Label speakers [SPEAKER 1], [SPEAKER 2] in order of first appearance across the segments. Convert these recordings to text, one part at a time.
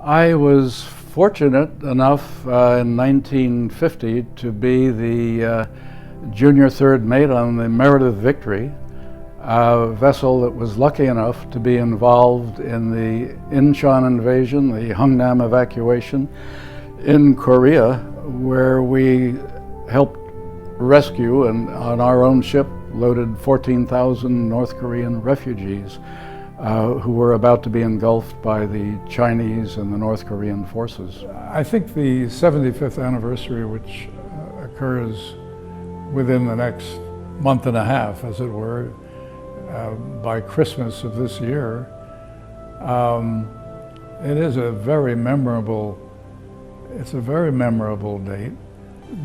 [SPEAKER 1] I was fortunate enough in 1950 to be the junior third mate on the Meredith Victory, a vessel that was lucky enough to be involved in the Incheon invasion, the Hungnam Evacuation in Korea, where we helped rescue and on our own ship loaded 14,000 North Korean refugees who were about to be engulfed by the Chinese and the North Korean forces. I think the 75th anniversary, which occurs within the next month and a half, as it were, by Christmas of this year, it is a very memorable, it's a very memorable date.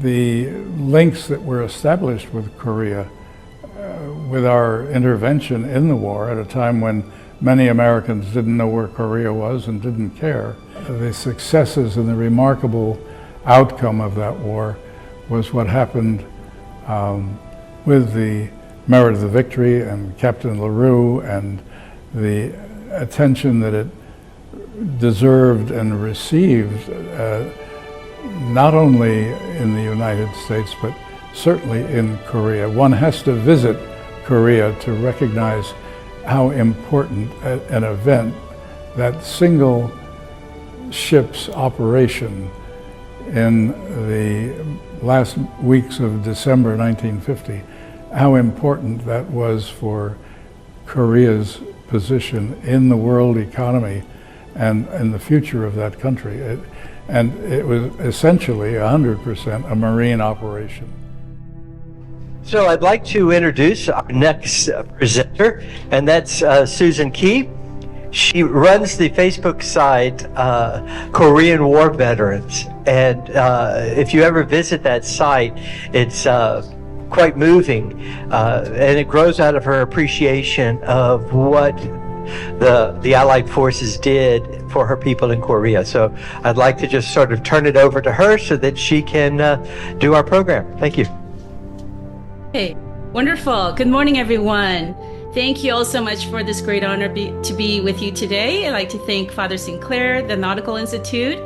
[SPEAKER 1] The links that were established with Korea with our intervention in the war at a time when many Americans didn't know where Korea was and didn't care. The successes and the remarkable outcome of that war was what happened with the Meredith Victory and Captain LaRue and the attention that it deserved and received, not only in the United States, but certainly in Korea. One has to visit Korea to recognize how important an event, that single ship's operation in the last weeks of December 1950, how important that was for Korea's position in the world economy and in the future of that country. And it was essentially 100% a Marine operation.
[SPEAKER 2] So I'd like to introduce our next presenter, and that's Susan Key. She runs the Facebook site Korean War Veterans, and if you ever visit that site, it's quite moving, and it grows out of her appreciation of what the Allied forces did for her people in Korea. So I'd like to just sort of turn it over to her so that she can do our program. Thank you.
[SPEAKER 3] Hey, wonderful. Good morning, everyone. Thank you all so much for this great honor to be with you today. I'd like to thank Father Sinclair, the Nautical Institute,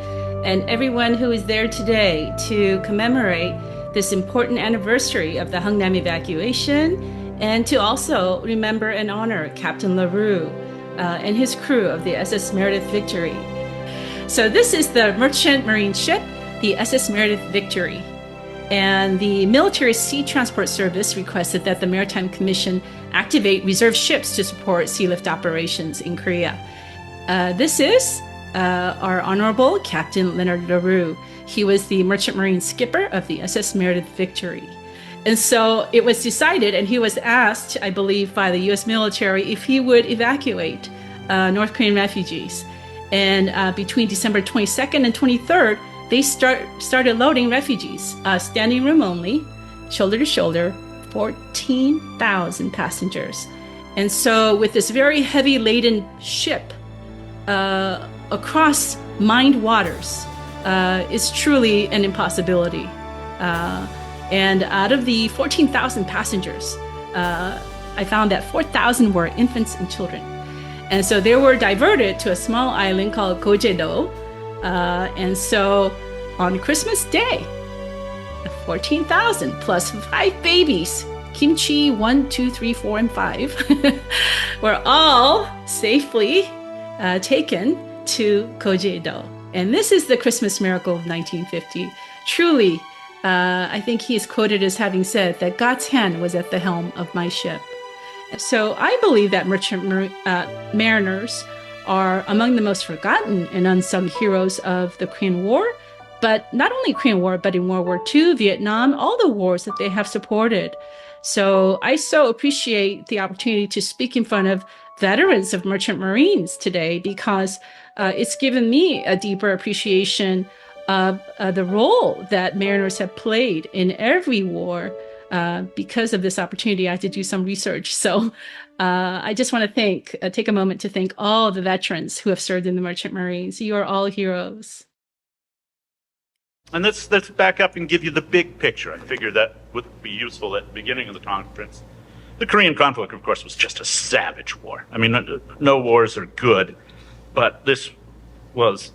[SPEAKER 3] and everyone who is there today to commemorate this important anniversary of the Hungnam Evacuation, and to also remember and honor Captain LaRue and his crew of the SS Meredith Victory. So this is the merchant marine ship, the SS Meredith Victory. And the Military Sea Transport Service requested that the Maritime Commission activate reserve ships to support sea lift operations in Korea. This is our Honorable Captain Leonard LaRue. He was the Merchant Marine skipper of the SS Meredith Victory. And so it was decided, and he was asked, I believe, by the U.S. military if he would evacuate North Korean refugees. And between December 22nd and 23rd, they started loading refugees, standing room only, shoulder to shoulder, 14,000 passengers. And so with this very heavy laden ship across mined waters is truly an impossibility. And out of the 14,000 passengers, I found that 4,000 were infants and children. And so they were diverted to a small island called Gojedo. And so on Christmas Day, 14,000 plus 5 babies, Kimchi 1, 2, 3, 4, and 5, were all safely taken to Gojedo. And this is the Christmas miracle of 1950. Truly, I think he is quoted as having said that God's hand was at the helm of my ship. So I believe that merchant mariners are among the most forgotten and unsung heroes of the Korean War, but not only Korean War, but in World War II, Vietnam, all the wars that they have supported. So I so appreciate the opportunity to speak in front of veterans of merchant marines today, because it's given me a deeper appreciation of the role that mariners have played in every war. Because of this opportunity, I had to do some research. So I just want to take a moment to thank all the veterans who have served in the Merchant Marines. You are all heroes.
[SPEAKER 4] And let's back up and give you the big picture. I figured that would be useful at the beginning of the conference. The Korean conflict, of course, was just a savage war. I mean, no wars are good, but this was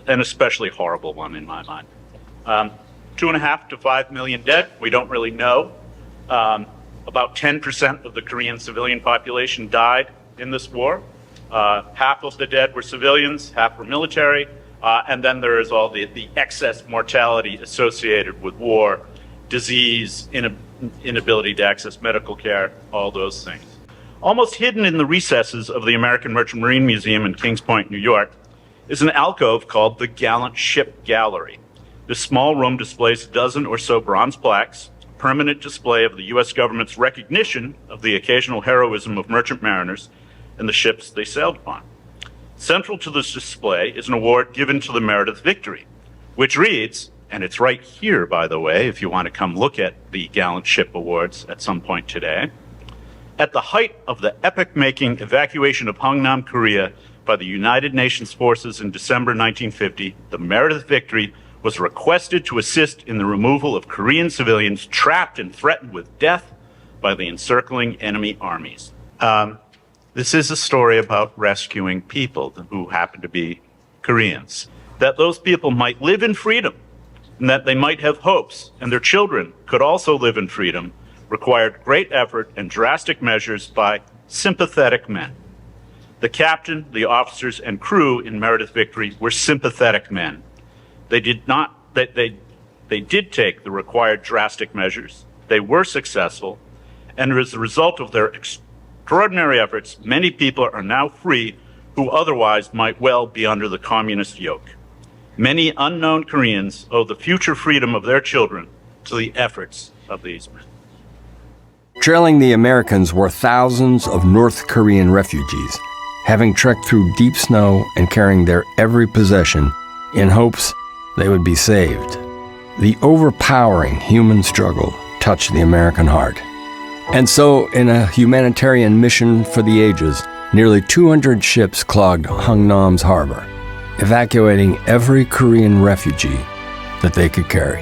[SPEAKER 4] an especially horrible one in my mind. 2.5 to 5 million dead, we don't really know. About 10% of the Korean civilian population died in this war. Half of the dead were civilians, half were military, and then there is all the excess mortality associated with war, disease, inability to access medical care, all those things. Almost hidden in the recesses of the American Merchant Marine Museum in Kings Point, New York, is an alcove called the Gallant Ship Gallery. This small room displays a dozen or so bronze plaques, a permanent display of the U.S. government's recognition of the occasional heroism of merchant mariners and the ships they sailed upon. Central to this display is an award given to the Meredith Victory, which reads, and it's right here, by the way, if you want to come look at the Gallant Ship Awards at some point today. At the height of the epic-making evacuation of Hungnam, Korea by the United Nations forces in December 1950, the Meredith Victory was requested to assist in the removal of Korean civilians trapped and threatened with death by the encircling enemy armies. This is a story about rescuing people who happen to be Koreans, that those people might live in freedom and that they might have hopes, and their children could also live in freedom, required great effort and drastic measures by sympathetic men. The captain, the officers, and crew in Meredith Victory were sympathetic men. They did take the required drastic measures. They were successful, and as a result of their extraordinary efforts, many people are now free who otherwise might well be under the communist yoke. Many unknown Koreans owe the future freedom of their children to the efforts of these men.
[SPEAKER 5] Trailing the Americans were thousands of North Korean refugees, having trekked through deep snow and carrying their every possession in hopes they would be saved. The overpowering human struggle touched the American heart. And so, in a humanitarian mission for the ages, nearly 200 ships clogged Hungnam's harbor, evacuating every Korean refugee that they could carry.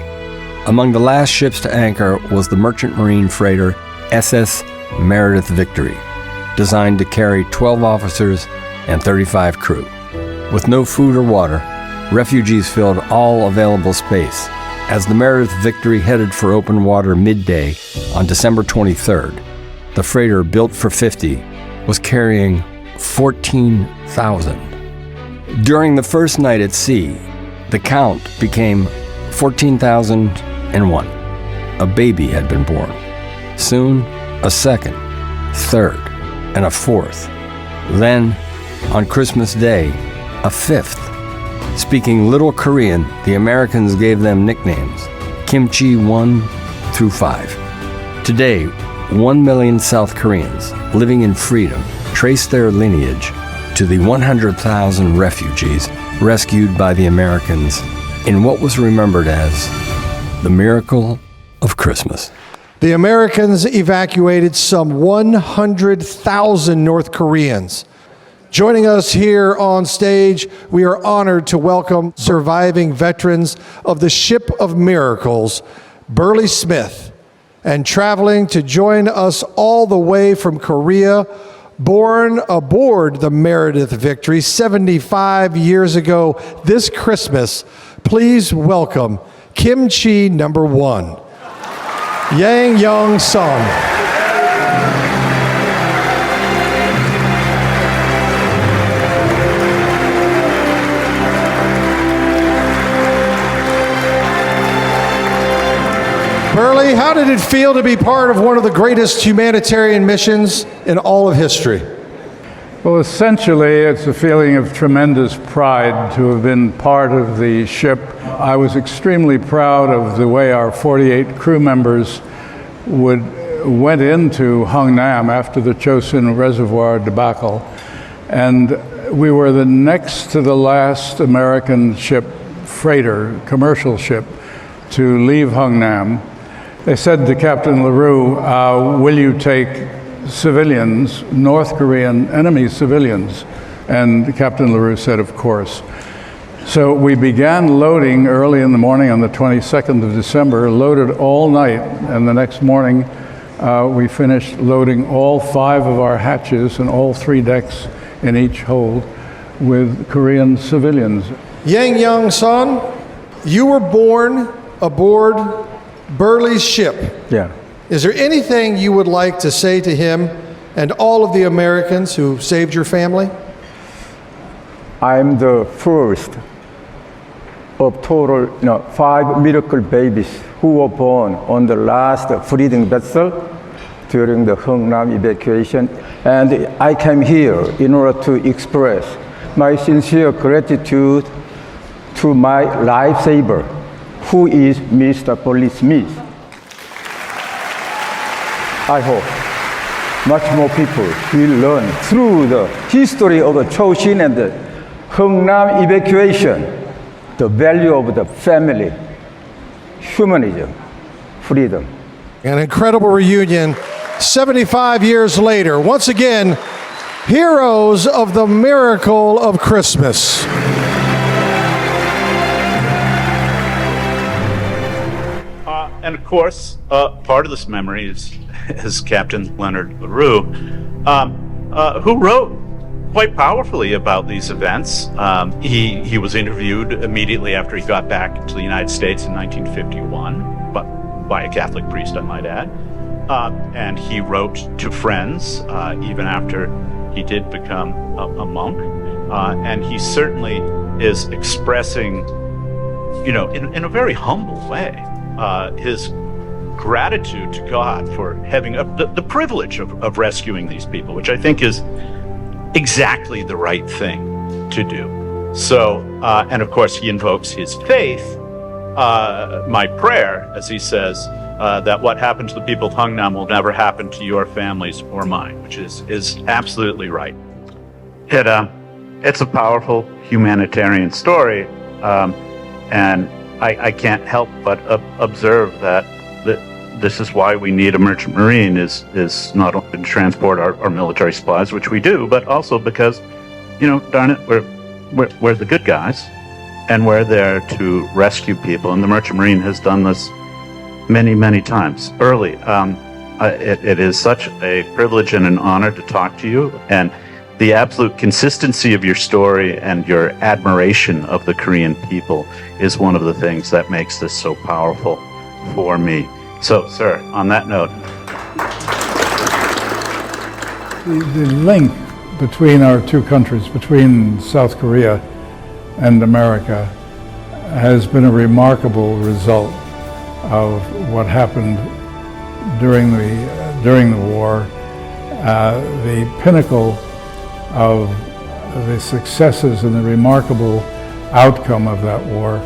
[SPEAKER 5] Among the last ships to anchor was the merchant marine freighter SS Meredith Victory, designed to carry 12 officers and 35 crew. With no food or water, refugees filled all available space. As the Meredith Victory headed for open water midday on December 23rd, the freighter, built for 50, was carrying 14,000. During the first night at sea, the count became 14,001. A baby had been born. Soon, a second, third, and a fourth. Then, on Christmas Day, a fifth. Speaking little Korean, the Americans gave them nicknames, Kimchi 1 through 5. Today, 1 million South Koreans living in freedom trace their lineage to the 100,000 refugees rescued by the Americans in what was remembered as the miracle of Christmas.
[SPEAKER 6] The Americans evacuated some 100,000 North Koreans. Joining us here on stage, we are honored to welcome surviving veterans of the Ship of Miracles, Burley Smith, and traveling to join us all the way from Korea, born aboard the Meredith Victory 75 years ago this Christmas. Please welcome Kimchi number 1, Yang Young Sung. Burley, how did it feel to be part of one of the greatest humanitarian missions in all of history?
[SPEAKER 1] Well, essentially, it's a feeling of tremendous pride to have been part of the ship. I was extremely proud of the way our 48 crew members went into Hungnam after the Chosin Reservoir debacle. And we were the next to the last American ship, freighter, commercial ship, to leave Hungnam. They said to Captain LaRue, will you take civilians, North Korean enemy civilians? And Captain LaRue said, of course. So we began loading early in the morning on the 22nd of December, loaded all night, and the next morning we finished loading all 5 of our hatches and all 3 decks in each hold with Korean civilians.
[SPEAKER 6] Yang Young son, you were born aboard Burley's ship.
[SPEAKER 7] Yeah.
[SPEAKER 6] Is there anything you would like to say to him and all of the Americans who saved your family?
[SPEAKER 7] I'm the first of total, 5 miracle babies who were born on the last freedom vessel during the Hungnam Evacuation. And I came here in order to express my sincere gratitude to my lifesaver, who is Mr. Burley Smith. I hope much more people will learn through the history of the Choshin and the Hungnam Evacuation the value of the family, humanism, freedom.
[SPEAKER 6] An incredible reunion 75 years later. Once again, heroes of the miracle of Christmas.
[SPEAKER 4] And of course, part of this memory is Captain Leonard LaRue, who wrote quite powerfully about these events. He was interviewed immediately after he got back to the United States in 1951, but by a Catholic priest, I might add. And he wrote to friends even after he did become a monk. And he certainly is expressing, in a very humble way, his gratitude to God for having the privilege of rescuing these people, which I think is exactly the right thing to do. So, and of course, he invokes his faith, my prayer, as he says, that what happened to the people of Hungnam will never happen to your families or mine, which is absolutely right. It's a powerful humanitarian story, and I can't help but observe that this is why we need a merchant marine, is not only to transport our military supplies, which we do, but also because, darn it, we're the good guys, and we're there to rescue people. And the merchant marine has done this many, many times. Early, it is such a privilege and an honor to talk to you, and the absolute consistency of your story and your admiration of the Korean people is one of the things that makes this so powerful for me. So, sir, on that note.
[SPEAKER 1] The link between our two countries, between South Korea and America, has been a remarkable result of what happened during the war. The pinnacle of the successes and the remarkable outcome of that war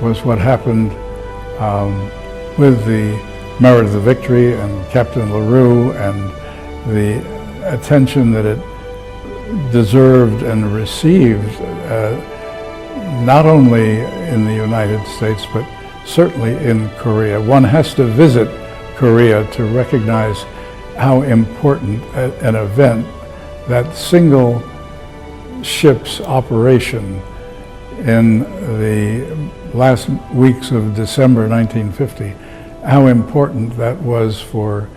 [SPEAKER 1] was what happened with the Merit of the Victory and Captain LaRue, and the attention that it deserved and received, not only in the United States, but certainly in Korea. One has to visit Korea to recognize how important an event, that single ship's operation in the last weeks of December 1950, how important that was for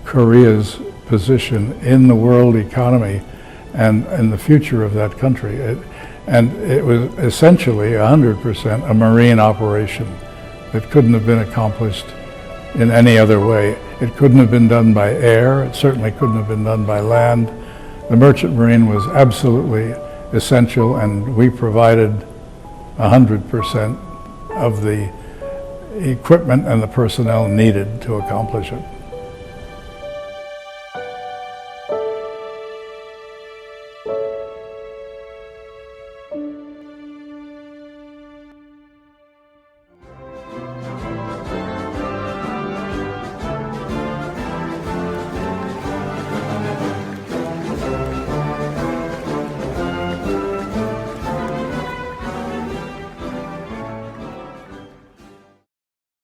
[SPEAKER 1] Korea's position in the world economy and in the future of that country. It was essentially 100% a marine operation. It couldn't have been accomplished in any other way. It couldn't have been done by air. It certainly couldn't have been done by land. The merchant marine was absolutely essential, and we provided 100% of the equipment and the personnel needed to accomplish it.